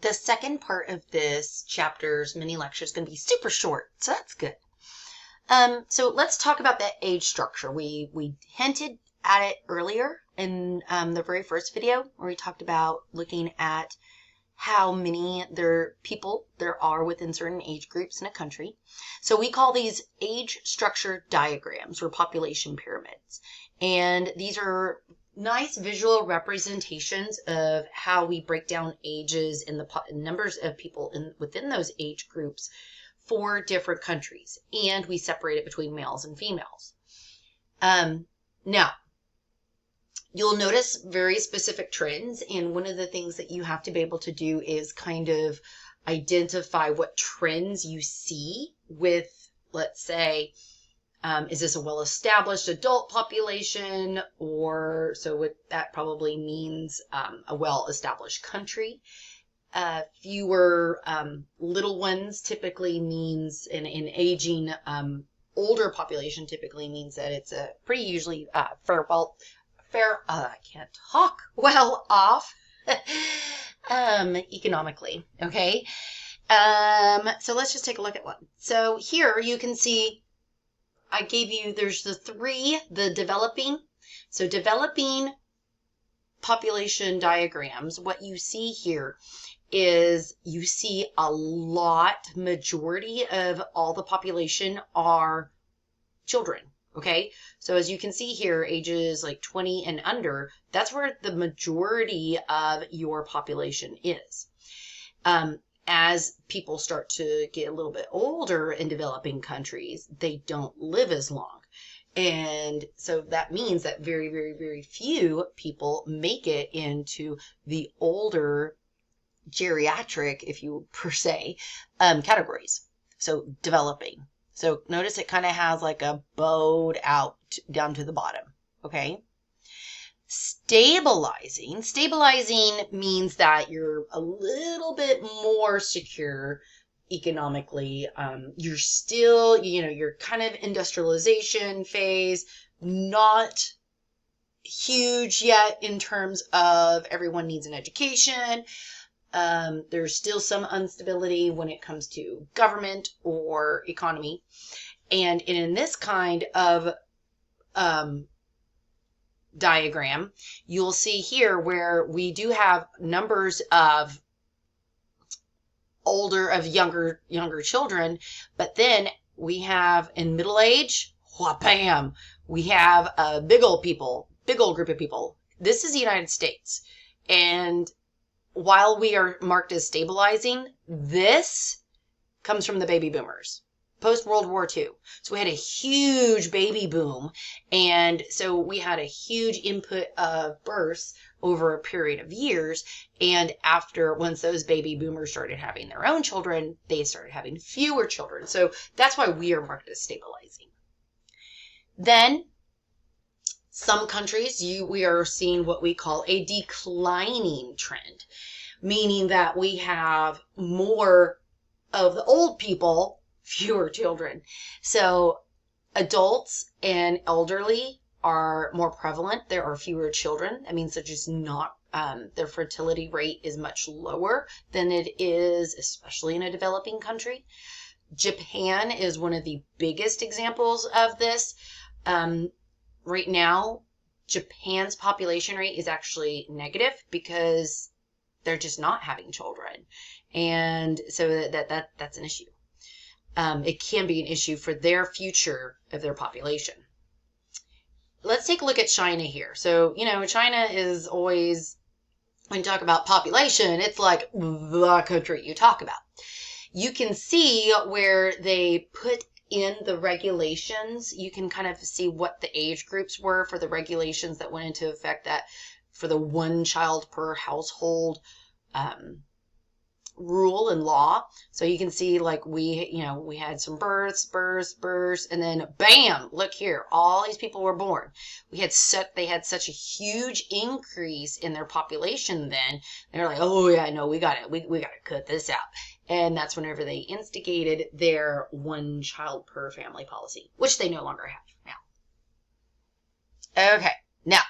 The second part of this chapter's mini lecture is going to be super short, so that's good. So let's talk about that age structure. We hinted at it earlier in the very first video where we talked about looking at how many people there are within certain age groups in a country. So we call these age structure diagrams or population pyramids. And these are nice visual representations of how we break down ages and the numbers of people within those age groups for different countries. And we separate it between males and females. Now, you'll notice very specific trends, and one of the things that you have to be able to do is kind of identify what trends you see with, let's say, is this a well-established adult population, or so what that probably means a well-established country. Fewer little ones typically means an aging older population typically means that it's a pretty usually I can't talk well off economically. Okay. So let's just take a look at one. So here you can see I gave you, there's the developing. So developing population diagrams, what you see here is you see majority of all the population are children. Okay, so as you can see here, ages like 20 and under, that's where the majority of your population is. As people start to get a little bit older in developing countries, they don't live as long. And so that means that very, very, very few people make it into the older geriatric, if you per se, categories. So developing. So notice it kind of has like a bowed out down to the bottom. Okay. Stabilizing means that you're a little bit more secure economically. You're still, you're kind of industrialization phase, not huge yet in terms of everyone needs an education. There's still some instability when it comes to government or economy. And in this kind of diagram, you'll see here where we do have numbers of younger children, but then we have in middle age, wha-bam, we have a big old group of people. This is the United States. And while we are marked as stabilizing, this comes from the baby boomers, post-World War II. So we had a huge baby boom. And so we had a huge input of births over a period of years. And once those baby boomers started having their own children, they started having fewer children. So that's why we are marked as stabilizing. Then some countries, we are seeing what we call a declining trend, meaning that we have more of the old people, fewer children. So adults and elderly are more prevalent. There are fewer children. That means they're just not, their fertility rate is much lower than it is, especially in a developing country. Japan is one of the biggest examples of this. Right now, Japan's population rate is actually negative because they're just not having children. And so that's an issue. It can be an issue for their future of their population. Let's take a look at China here. So, China is always, when you talk about population, it's like the country you talk about. You can see where they put in the regulations. You can kind of see what the age groups were for the regulations that went into effect that for the one child per household rule and law. So you can see like we had some births, and then bam, look here, all these people were born. They had such a huge increase in their population then. They're like, oh yeah, no, we got to cut this out. And that's whenever they instigated their one child per family policy, which they no longer have now. Okay, now,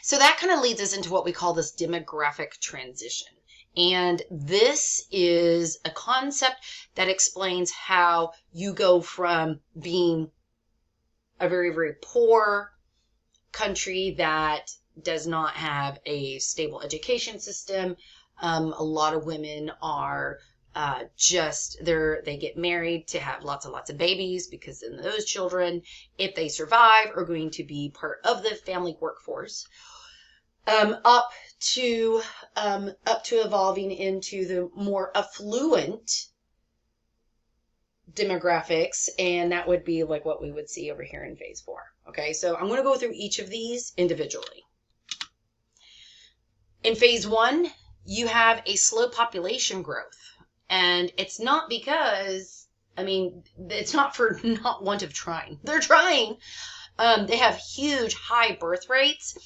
So that kind of leads us into what we call this demographic transition. And this is a concept that explains how you go from being a very, very poor country that does not have a stable education system. A lot of women are they get married to have lots and lots of babies, because then those children, if they survive, are going to be part of the family workforce. Up to evolving into the more affluent demographics, and that would be like what we would see over here in phase 4. Okay, so I'm going to go through each of these individually. In phase 1, you have a slow population growth, and it's not because, it's not for not want of trying. They're trying. They have huge high birth rates,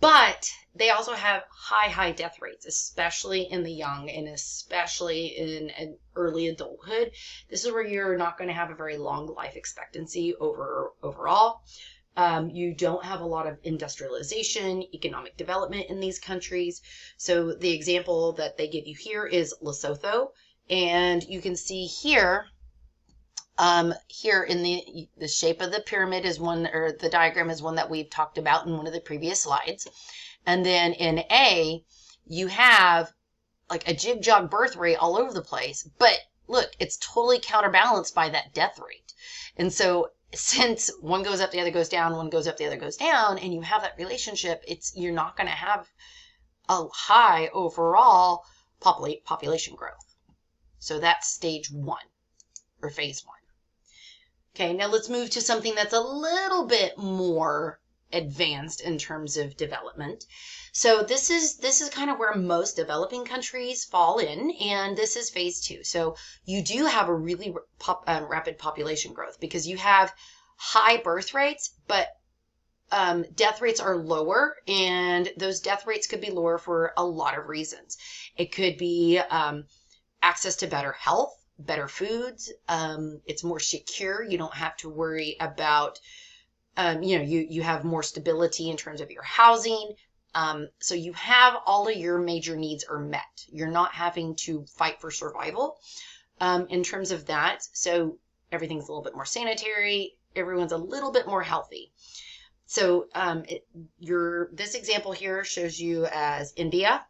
but they also have high death rates, especially in the young and especially in an early adulthood. This is where you're not going to have a very long life expectancy overall. You don't have a lot of industrialization, economic development in these countries. So the example that they give you here is Lesotho. And you can see here, here in the shape of the pyramid is one, or the diagram is one that we've talked about in one of the previous slides. And then in A, you have like a jig-jog birth rate all over the place. But look, it's totally counterbalanced by that death rate. And so since one goes up, the other goes down, one goes up, the other goes down, and you have that relationship, you're not going to have a high overall population growth. So that's stage 1, or phase 1. Okay, now let's move to something that's a little bit more advanced in terms of development. So this is kind of where most developing countries fall in, and this is phase 2. So you do have a really rapid population growth, because you have high birth rates, but death rates are lower, and those death rates could be lower for a lot of reasons. It could be access to better health, better foods. It's more secure. You don't have to worry about, you have more stability in terms of your housing. So you have all of your major needs are met. You're not having to fight for survival in terms of that. So everything's a little bit more sanitary. Everyone's a little bit more healthy. So this example here shows you as India.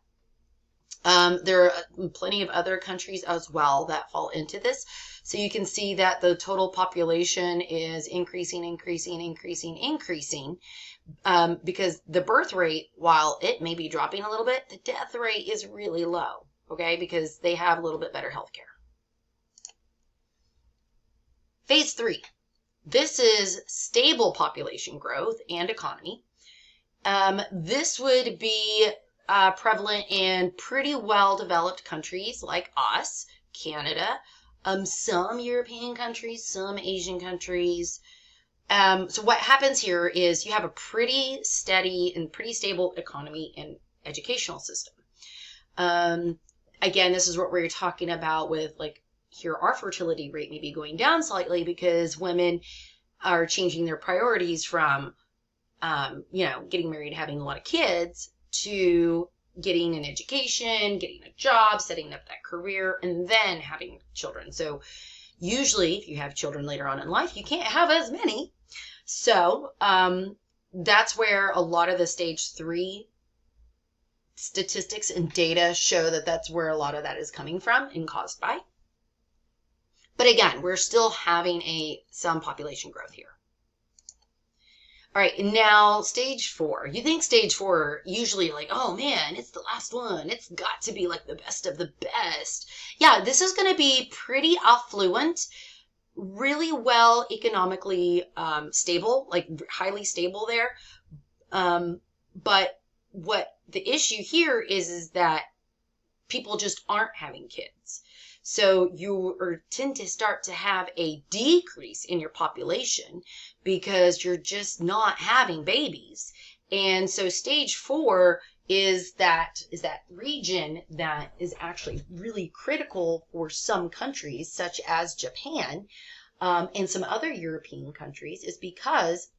There are plenty of other countries as well that fall into this. So you can see that the total population is increasing, because the birth rate, while it may be dropping a little bit, the death rate is really low, okay, because they have a little bit better health care. Phase 3. This is stable population growth and economy. This would be prevalent in pretty well-developed countries like us, Canada, some European countries, some Asian countries. So what happens here is you have a pretty steady and pretty stable economy and educational system. Again, this is what we're talking about with, like, here our fertility rate may be going down slightly because women are changing their priorities from, getting married, having a lot of kids, to getting an education, getting a job, setting up that career, and then having children. So usually if you have children later on in life, you can't have as many. So that's where a lot of the stage 3 statistics and data show that that's where a lot of that is coming from and caused by. But again, we're still having some population growth here. All right, and now stage 4. You think stage 4, usually like, oh man, it's the last one. It's got to be like the best of the best. Yeah, this is going to be pretty affluent, really well economically stable, like highly stable there. But what the issue here is that people just aren't having kids. So you tend to start to have a decrease in your population because you're just not having babies. And so stage 4 is that region that is actually really critical for some countries, such as Japan, and some other European countries, is because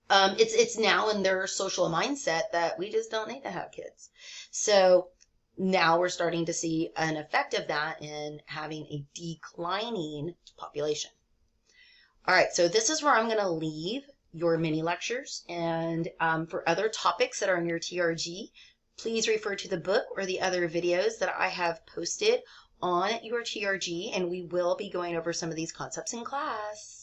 It's now in their social mindset that we just don't need to have kids. So now we're starting to see an effect of that in having a declining population. All right, so this is where I'm going to leave your mini lectures. And for other topics that are in your TRG, please refer to the book or the other videos that I have posted on your TRG, and we will be going over some of these concepts in class.